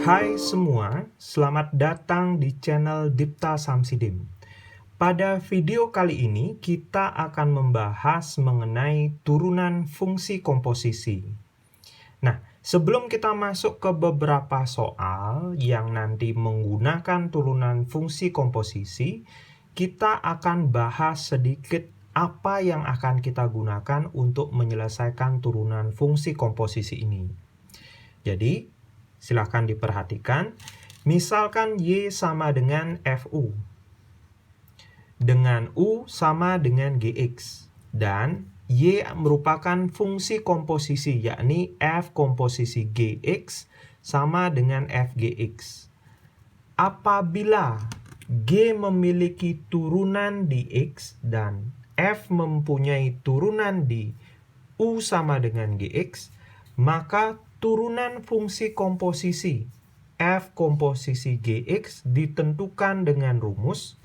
Hai semua, selamat datang di channel Dipta Samsidim. Pada video kali ini, kita akan membahas mengenai turunan fungsi komposisi. Nah, sebelum kita masuk ke beberapa soal yang nanti menggunakan turunan fungsi komposisi, kita akan bahas sedikit apa yang akan kita gunakan untuk menyelesaikan turunan fungsi komposisi ini. Jadi, silahkan diperhatikan. Misalkan Y sama dengan FU. Dengan U sama dengan GX. Dan Y merupakan fungsi komposisi, yakni F komposisi GX sama dengan FGX. Apabila G memiliki turunan di X dan F mempunyai turunan di U sama dengan GX, maka turunan fungsi komposisi F komposisi GX ditentukan dengan rumus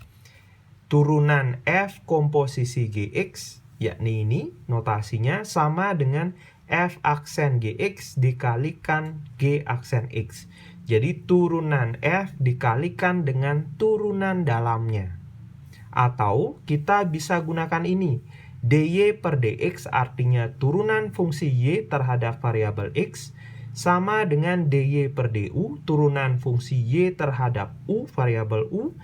turunan F komposisi GX, yakni ini notasinya sama dengan F aksen GX dikalikan G aksen X. Jadi turunan F dikalikan dengan turunan dalamnya. Atau kita bisa gunakan ini, dy per dx artinya turunan fungsi y terhadap variabel x sama dengan dy per du turunan fungsi y terhadap u variabel u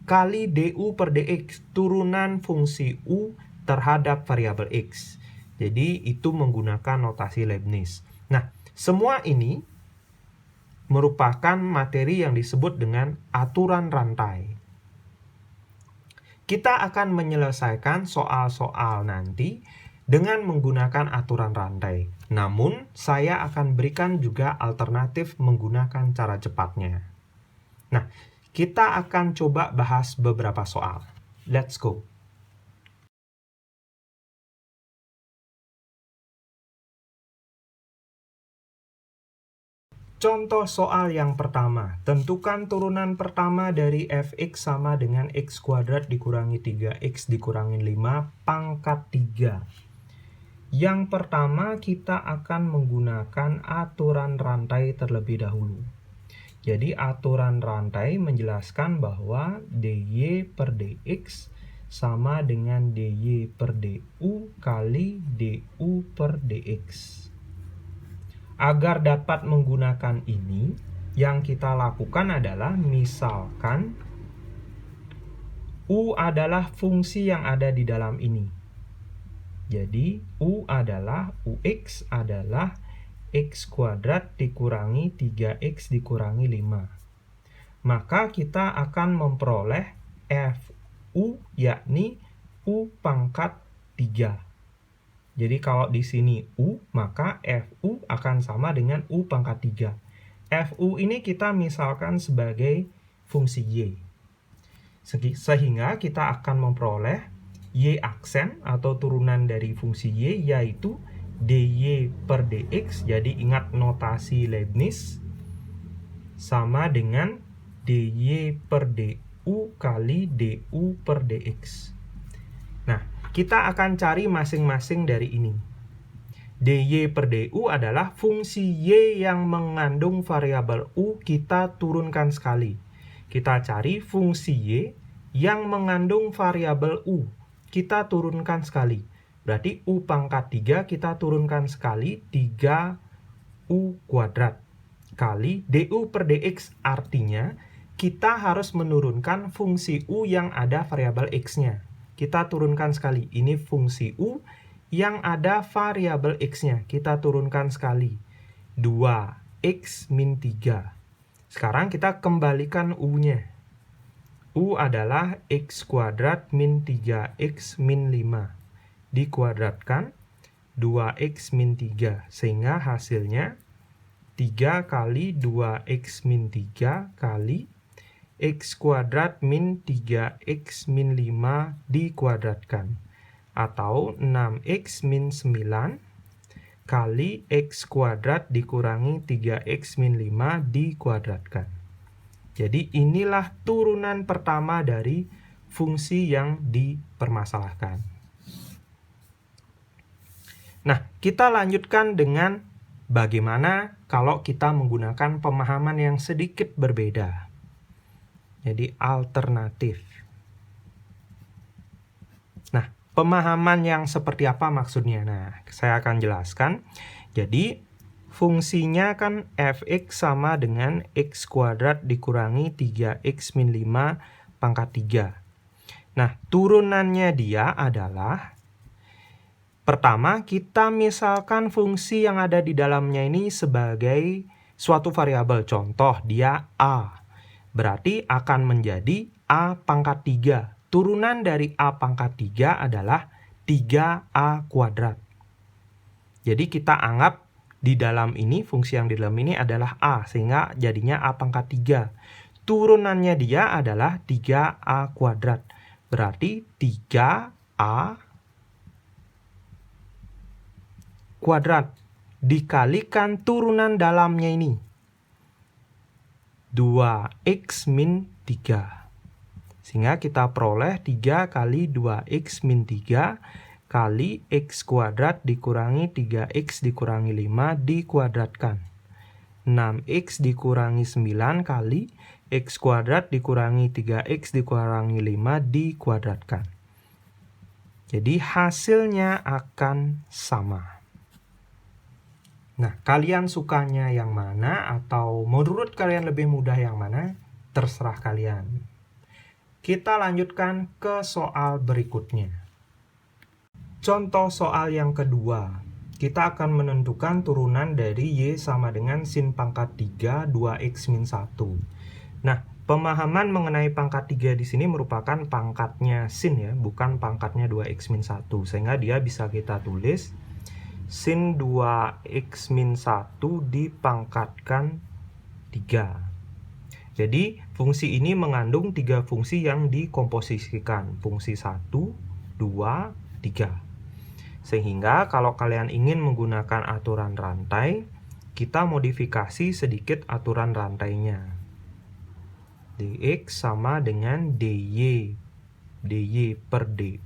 kali du per dx turunan fungsi u terhadap variabel x. Jadi itu menggunakan notasi Leibniz. Nah, semua ini merupakan materi yang disebut dengan aturan rantai. Kita akan menyelesaikan soal-soal nanti dengan menggunakan aturan rantai. Namun, saya akan berikan juga alternatif menggunakan cara cepatnya. Nah, kita akan coba bahas beberapa soal. Let's go! Contoh soal yang pertama, tentukan turunan pertama dari fx sama dengan x kuadrat dikurangi 3x dikurangi 5 pangkat 3. Yang pertama kita akan menggunakan aturan rantai terlebih dahulu. Jadi aturan rantai menjelaskan bahwa dy per dx sama dengan dy per du kali du per dx. Agar dapat menggunakan ini, yang kita lakukan adalah misalkan U adalah fungsi yang ada di dalam ini. Jadi U adalah UX adalah X kuadrat dikurangi 3X dikurangi 5. Maka kita akan memperoleh FU yakni U pangkat 3. Jadi kalau di sini U, maka FU akan sama dengan U pangkat 3. FU ini kita misalkan sebagai fungsi Y. Sehingga kita akan memperoleh Y aksen atau turunan dari fungsi Y yaitu dy per dx. Jadi ingat notasi Leibniz sama dengan dy per du kali du per dx. Nah, kita akan cari masing-masing dari ini. dy per du adalah fungsi y yang mengandung variabel u kita turunkan sekali. Kita cari fungsi y yang mengandung variabel u. Kita turunkan sekali. Berarti u pangkat 3 kita turunkan sekali 3u kuadrat. Kali du per dx artinya kita harus menurunkan fungsi u yang ada variabel x-nya. Kita turunkan sekali. Ini fungsi U yang ada variabel X-nya. Kita turunkan sekali. 2X min 3. Sekarang kita kembalikan U-nya. U adalah X kuadrat min 3X min 5. Dikuadratkan 2X min 3. Sehingga hasilnya 3 kali 2X min 3 kali X kuadrat min 3X min 5 dikuadratkan. Atau 6X min 9 kali X kuadrat dikurangi 3X min 5 dikuadratkan. Jadi inilah turunan pertama dari fungsi yang dipermasalahkan. Nah, kita lanjutkan dengan Bagaimana kalau kita menggunakan pemahaman yang sedikit berbeda? Jadi alternatif. Nah, pemahaman yang seperti apa maksudnya? Nah, saya akan jelaskan. Jadi, fungsinya kan fx sama dengan x kuadrat dikurangi 3x min 5 pangkat 3. Nah, turunannya dia adalah, pertama, kita misalkan fungsi yang ada di dalamnya ini sebagai suatu variabel. Contoh, dia a. Berarti akan menjadi a pangkat 3. Turunan dari a pangkat 3 adalah 3a kuadrat. Jadi kita anggap di dalam ini, fungsi yang di dalam ini adalah a, sehingga jadinya a pangkat 3. Turunannya dia adalah 3a kuadrat. Berarti 3a kuadrat dikalikan turunan dalamnya ini, 2x min 3. Sehingga kita peroleh 3 kali 2x min 3 kali x kuadrat dikurangi 3x dikurangi 5 dikuadratkan. 6x dikurangi 9 kali x kuadrat dikurangi 3x dikurangi 5 dikuadratkan. Jadi hasilnya akan sama. Nah, kalian sukanya yang mana atau menurut kalian lebih mudah yang mana? Terserah kalian. Kita lanjutkan ke soal berikutnya. Contoh soal yang kedua. Kita akan menentukan turunan dari y sama dengan sin pangkat 3 2x min 1. Nah, pemahaman mengenai pangkat 3 di sini merupakan pangkatnya sin ya, bukan pangkatnya 2x min 1. Sehingga dia bisa kita tulis sin 2x min 1 dipangkatkan 3. Jadi, fungsi ini mengandung 3 fungsi yang dikomposisikan. Fungsi 1, 2, 3. Sehingga kalau kalian ingin menggunakan aturan rantai, kita modifikasi sedikit aturan rantainya. dx sama dengan dy. dy per du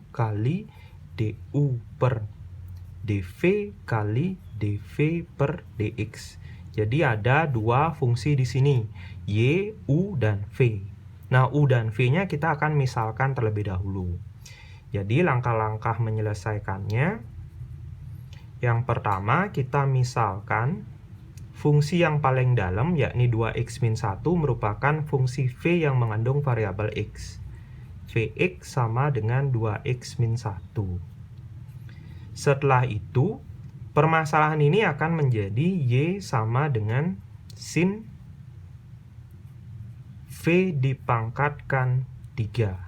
kali du per dv kali dv per dx. Jadi ada 2 fungsi di sini, y, u, dan v. Nah, u dan v-nya kita akan misalkan terlebih dahulu. Jadi langkah-langkah menyelesaikannya, yang pertama kita misalkan fungsi yang paling dalam, yakni 2x min 1 merupakan fungsi v yang mengandung variabel x. Vx sama dengan 2x min 1. Setelah itu, permasalahan ini akan menjadi y sama dengan sin v dipangkatkan 3.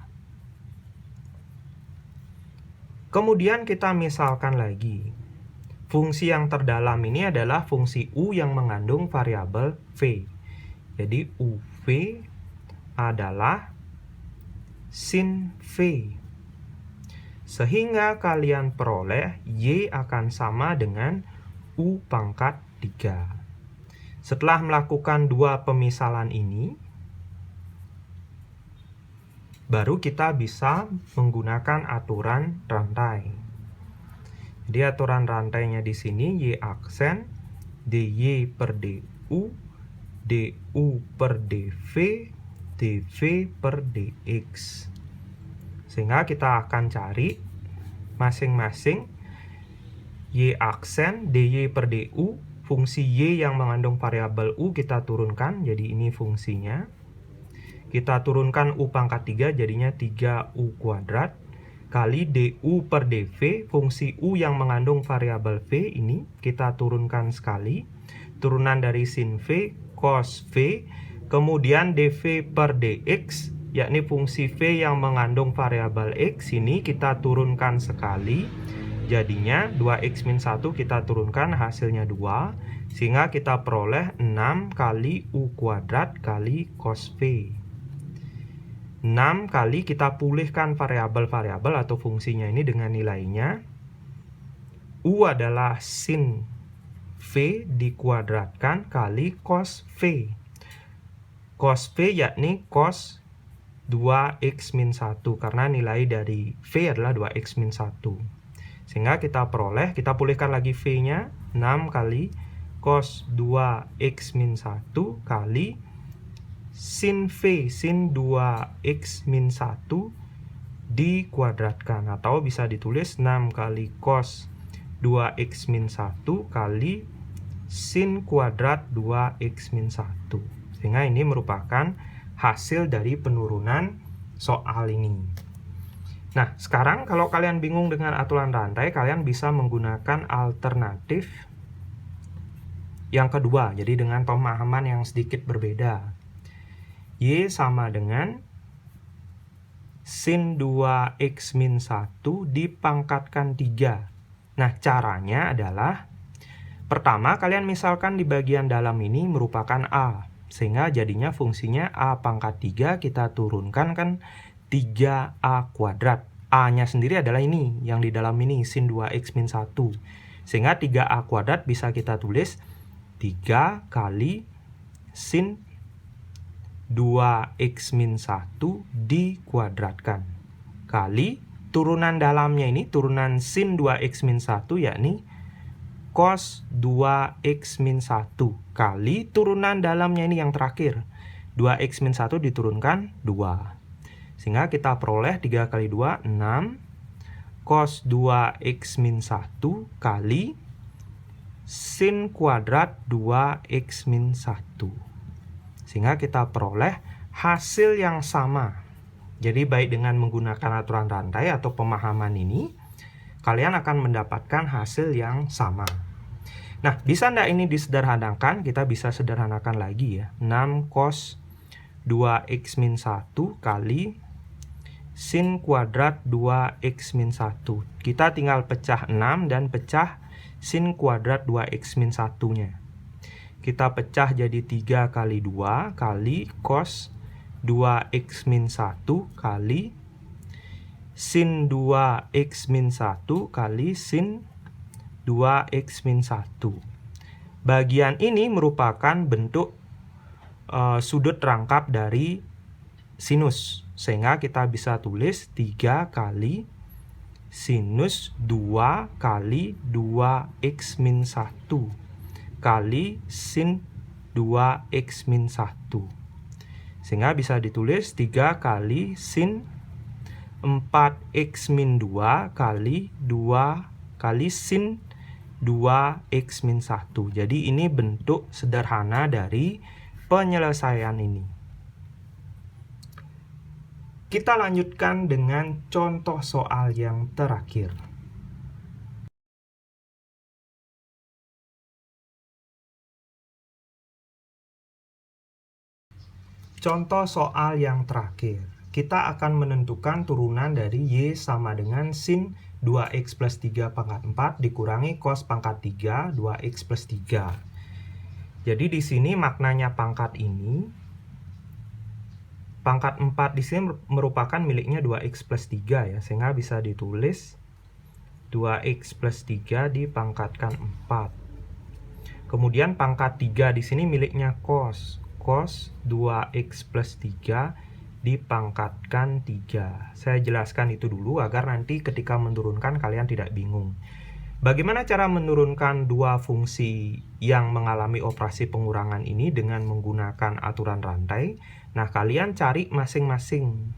Kemudian kita misalkan lagi. Fungsi yang terdalam ini adalah fungsi u yang mengandung variabel v. Jadi uv adalah sin v. Sehingga kalian peroleh y akan sama dengan u pangkat 3. Setelah melakukan 2 pemisalan ini, baru kita bisa menggunakan aturan rantai. Jadi aturan rantainya di sini y aksen dy per du, du per dv, dv per dx. Sehingga kita akan cari masing-masing y aksen dy per du, fungsi y yang mengandung variabel u kita turunkan, jadi ini fungsinya. Kita turunkan u pangkat 3, jadinya 3u kuadrat, kali du per dv, fungsi u yang mengandung variabel v ini kita turunkan sekali, turunan dari sin v, cos v, kemudian dv per dx, yakni fungsi v yang mengandung variabel x ini kita turunkan sekali, jadinya 2x min 1 kita turunkan, hasilnya 2, sehingga kita peroleh 6 kali u kuadrat kali cos v. 6 kali kita pulihkan variabel-variabel atau fungsinya ini dengan nilainya. U adalah sin v dikuadratkan kali cos v. Cos v yakni cos 2x min 1, karena nilai dari v adalah 2x min 1. Sehingga kita peroleh, kita pulihkan lagi v-nya, 6 kali cos 2x min 1 kali sin V, sin 2x min 1 dikuadratkan. Atau bisa ditulis 6 kali cos 2x min 1 kali sin kuadrat 2x min 1. Sehingga ini merupakan hasil dari penurunan soal ini. Nah, sekarang kalau kalian bingung dengan aturan rantai, kalian bisa menggunakan alternatif yang kedua. Jadi dengan pemahaman yang sedikit berbeda. Y sama dengan sin 2x min 1 dipangkatkan 3. Nah, caranya adalah pertama, kalian misalkan di bagian dalam ini merupakan A. Sehingga jadinya fungsinya A pangkat 3 kita turunkan kan 3A kuadrat. A-nya sendiri adalah ini, yang di dalam ini, sin 2x min 1. Sehingga 3A kuadrat bisa kita tulis 3 kali sin 2x min 1 dikuadratkan kali turunan dalamnya ini, turunan sin 2x min 1 yakni cos 2x min 1 kali turunan dalamnya ini yang terakhir 2x min 1 diturunkan 2. Sehingga kita peroleh 3 kali 2 6 cos 2x min 1 kali sin kuadrat 2x min 1. Sehingga kita peroleh hasil yang sama. Jadi baik dengan menggunakan aturan rantai atau pemahaman ini, kalian akan mendapatkan hasil yang sama. Nah, bisa enggak ini disederhanakan? Kita bisa sederhanakan lagi ya. 6 cos 2x min 1 kali sin kuadrat 2x min 1. Kita tinggal pecah 6 dan pecah sin kuadrat 2x min 1-nya. Kita pecah jadi 3 kali 2 kali cos 2x min 1 kali sin 2x min 1 kali sin 2x min 1. Bagian ini merupakan bentuk sudut rangkap dari sinus. Sehingga kita bisa tulis 3 kali sinus 2 kali 2x min 1 kali sin 2x min 1. Sehingga bisa ditulis 3 kali sin 4x min 2 kali 2 kali sin 2x min 1. Jadi ini bentuk sederhana dari penyelesaian ini. Kita lanjutkan dengan contoh soal yang terakhir. Contoh soal yang terakhir. Kita akan menentukan turunan dari Y sama dengan sin 2x plus 3 pangkat 4 dikurangi cos pangkat 3 2x plus 3. Jadi di sini maknanya pangkat ini, pangkat 4 di sini merupakan miliknya 2x plus 3 ya. Sehingga bisa ditulis 2x plus 3 dipangkatkan 4. Kemudian pangkat 3 di sini miliknya cos 2x plus 3 dipangkatkan 3. Saya jelaskan itu dulu agar nanti ketika menurunkan kalian tidak bingung. Bagaimana cara menurunkan dua fungsi yang mengalami operasi pengurangan ini dengan menggunakan aturan rantai? Nah, kalian cari masing-masing.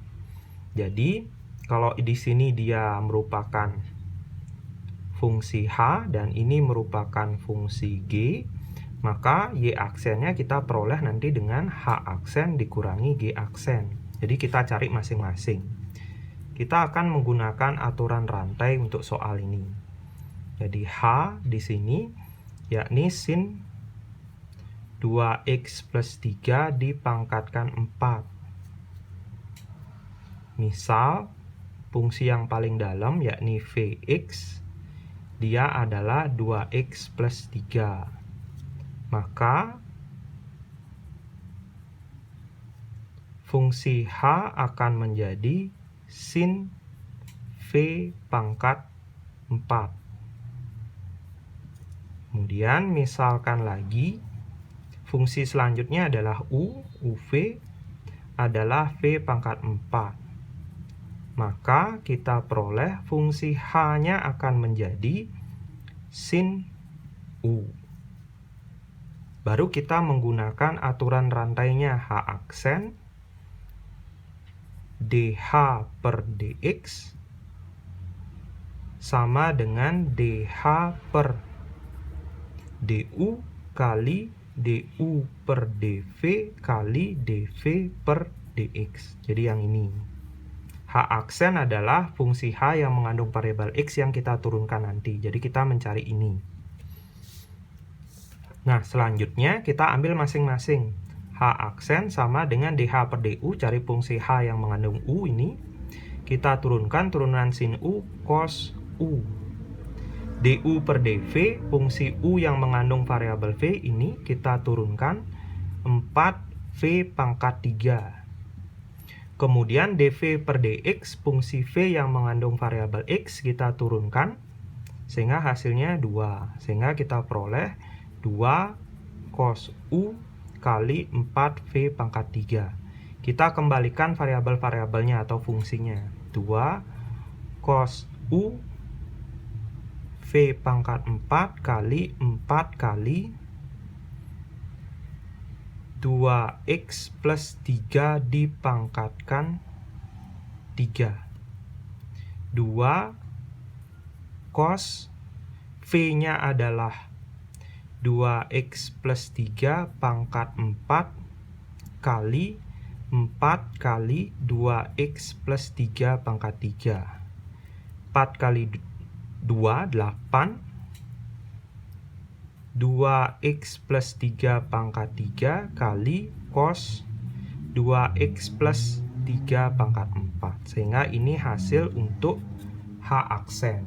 Jadi, kalau di sini dia merupakan fungsi H dan ini merupakan fungsi G, maka Y aksennya kita peroleh nanti dengan H aksen dikurangi G aksen. Jadi kita cari masing-masing. Kita akan menggunakan aturan rantai untuk soal ini. Jadi H di sini yakni sin 2x plus 3 dipangkatkan 4. Misal, fungsi yang paling dalam yakni Vx, dia adalah 2x plus 3. Maka fungsi H akan menjadi sin V pangkat 4. Kemudian misalkan lagi fungsi selanjutnya adalah UV adalah V pangkat 4. Maka kita peroleh fungsi H-nya akan menjadi sin U. Baru kita menggunakan aturan rantainya H aksen DH per DX sama dengan DH per DU kali DU per DV kali DV per DX. Jadi yang ini. H aksen adalah fungsi H yang mengandung variabel X yang kita turunkan nanti. Jadi kita mencari ini. Nah, selanjutnya kita ambil masing-masing. H aksen sama dengan DH per DU, cari fungsi H yang mengandung U ini. Kita turunkan turunan sin U cos U. DU per DV, fungsi U yang mengandung variabel V ini kita turunkan 4V pangkat 3. Kemudian DV per DX, fungsi V yang mengandung variabel X kita turunkan, sehingga hasilnya 2. Sehingga kita peroleh 2 cos U kali 4V pangkat 3. Kita kembalikan variabel-variabelnya atau fungsinya. 2 cos U V pangkat 4 kali 4 kali 2X plus 3 dipangkatkan 3. 2 cos V-nya adalah 2X plus 3 pangkat 4 kali 4 kali 2X plus 3 pangkat 3. 4 kali 2, 8. 2X plus 3 pangkat 3 kali cos 2X plus 3 pangkat 4. Sehingga ini hasil untuk H aksen.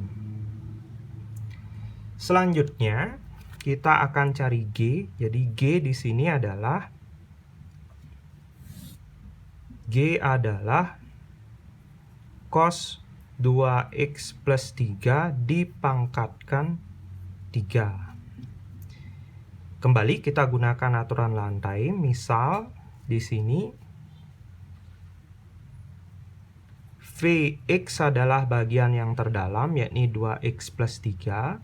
Selanjutnya, kita akan cari G. Jadi G di sini adalah cos 2X plus 3 dipangkatkan 3. Kembali kita gunakan aturan lantai. Misal di sini Vx adalah bagian yang terdalam, yakni 2X plus 3.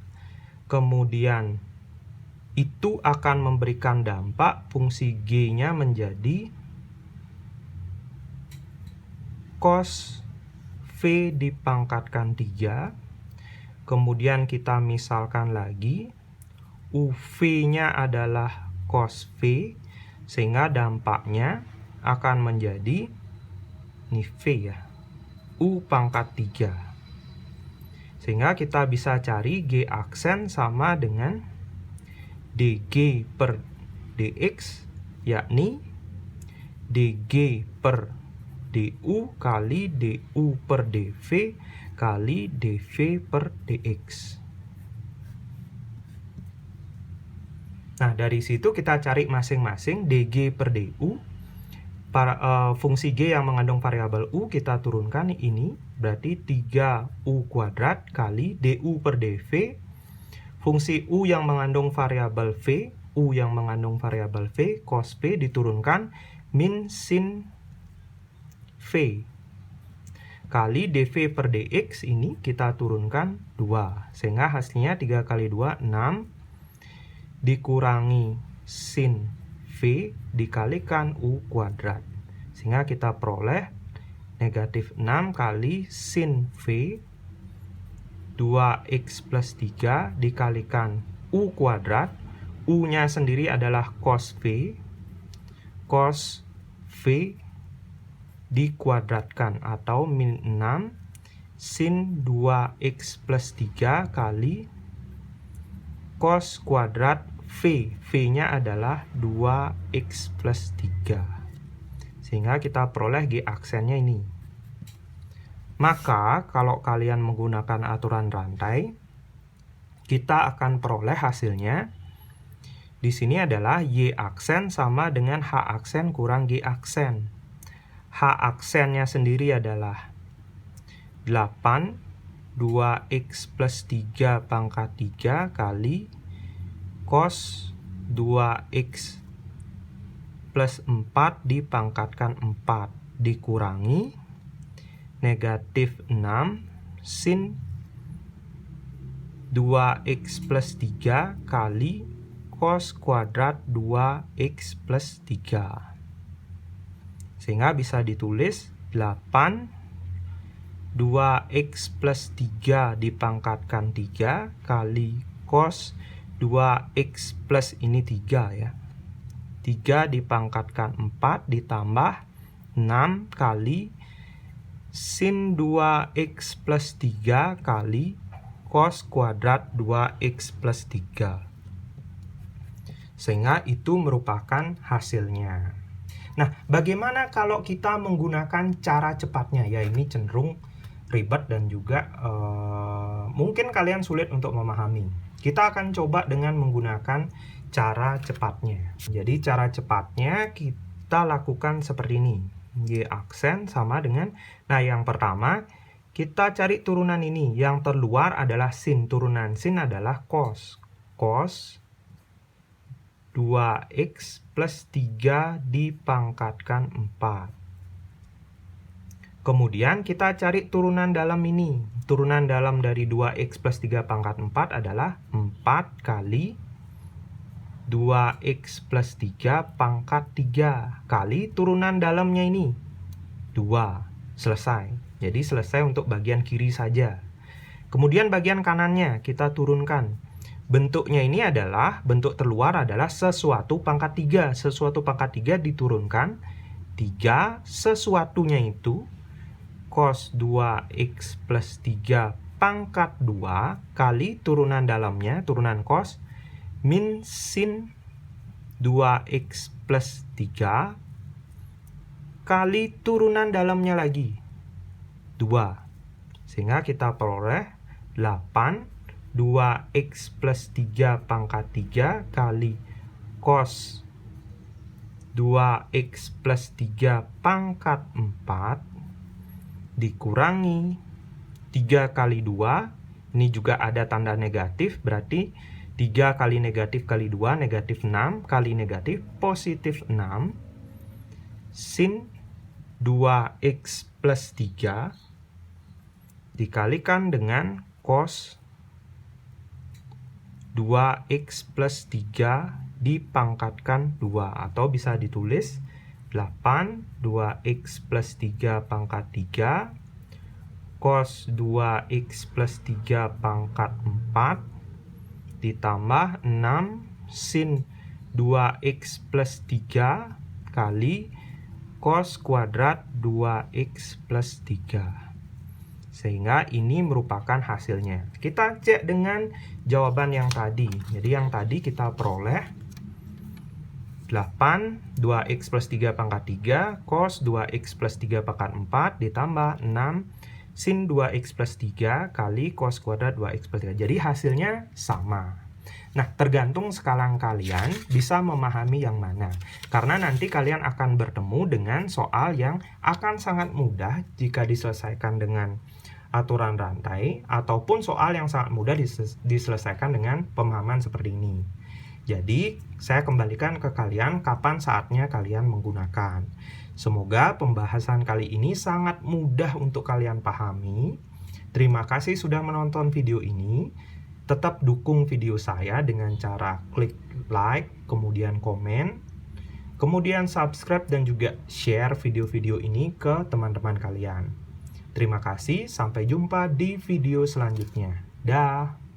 Kemudian itu akan memberikan dampak fungsi G-nya menjadi cos V dipangkatkan 3. Kemudian kita misalkan lagi UV-nya adalah cos V, sehingga dampaknya akan menjadi ini V ya, U pangkat 3. Sehingga kita bisa cari G aksen sama dengan DG per DX, yakni DG per DU kali DU per DV kali DV per DX. Nah, dari situ kita cari masing-masing DG per DU. Fungsi G yang mengandung variabel U kita turunkan ini, berarti 3U kuadrat kali DU per DV. Fungsi U yang mengandung variabel V, U yang mengandung variabel V, cos V diturunkan min sin V kali dV per dx ini kita turunkan 2. Sehingga hasilnya 3 kali 2, 6 dikurangi sin V dikalikan U kuadrat. Sehingga kita peroleh negatif 6 kali sin V 2x plus 3 dikalikan U kuadrat. U-nya sendiri adalah cos V. Cos V dikuadratkan atau min 6 sin 2x plus 3 kali cos kuadrat V. V-nya adalah 2x plus 3. Sehingga kita peroleh G aksennya ini. Maka, kalau kalian menggunakan aturan rantai, kita akan peroleh hasilnya. Di sini adalah Y aksen sama dengan H aksen kurang G aksen. H aksennya sendiri adalah 8 2x plus 3 pangkat 3 kali cos 2x plus 4 dipangkatkan 4 dikurangi negatif 6 sin 2x plus 3 kali cos kuadrat 2x plus 3. Sehingga bisa ditulis 8 2x plus 3 dipangkatkan 3 kali cos 2x plus ini 3 ya. 3 dipangkatkan 4 ditambah 6 kali sin 2x plus 3 kali cos kuadrat 2x plus 3. Sehingga itu merupakan hasilnya. Nah, bagaimana kalau kita menggunakan cara cepatnya? Ya, ini cenderung ribet dan juga mungkin kalian sulit untuk memahami. Kita akan coba dengan menggunakan cara cepatnya. Jadi cara cepatnya kita lakukan seperti ini. Y aksen sama dengan, nah yang pertama kita cari turunan ini. Yang terluar adalah sin. Turunan sin adalah cos. Cos 2x plus 3 dipangkatkan 4. Kemudian kita cari turunan dalam ini. Turunan dalam dari 2x plus 3 pangkat 4 adalah 4 kali 2x plus 3 pangkat 3 kali turunan dalamnya ini 2. Selesai. Jadi selesai untuk bagian kiri saja. Kemudian bagian kanannya kita turunkan. Bentuknya ini adalah, bentuk terluar adalah sesuatu pangkat 3. Sesuatu pangkat 3 diturunkan 3, sesuatunya itu cos 2x plus 3 pangkat 2 kali turunan dalamnya, turunan cos, min sin 2x plus 3 kali turunan dalamnya lagi 2. Sehingga kita peroleh 8 2x plus 3 pangkat 3 kali cos 2x plus 3 pangkat 4 dikurangi 3 kali 2. Ini juga ada tanda negatif, berarti 3 kali negatif kali 2, negatif 6 kali negatif, positif 6. Sin 2x plus 3 dikalikan dengan cos 2x plus 3 dipangkatkan 2. Atau bisa ditulis 8 2x plus 3 pangkat 3 cos 2x plus 3 pangkat 4 ditambah 6 sin 2x plus 3 kali cos kuadrat 2x plus 3. Sehingga ini merupakan hasilnya. Kita cek dengan jawaban yang tadi. Jadi yang tadi kita peroleh 8 2x plus 3 pangkat 3 cos 2x plus 3 pangkat 4 ditambah 6 sin 2x plus 3 kali cos kuadrat 2x plus 3. Jadi hasilnya sama. Nah, tergantung sekarang kalian bisa memahami yang mana. Karena nanti kalian akan bertemu dengan soal yang akan sangat mudah jika diselesaikan dengan aturan rantai, ataupun soal yang sangat mudah diselesaikan dengan pemahaman seperti ini. Jadi, saya kembalikan ke kalian kapan saatnya kalian menggunakan. Semoga pembahasan kali ini sangat mudah untuk kalian pahami. Terima kasih sudah menonton video ini. Tetap dukung video saya dengan cara klik like, kemudian komen, kemudian subscribe dan juga share video-video ini ke teman-teman kalian. Terima kasih, sampai jumpa di video selanjutnya. Dah.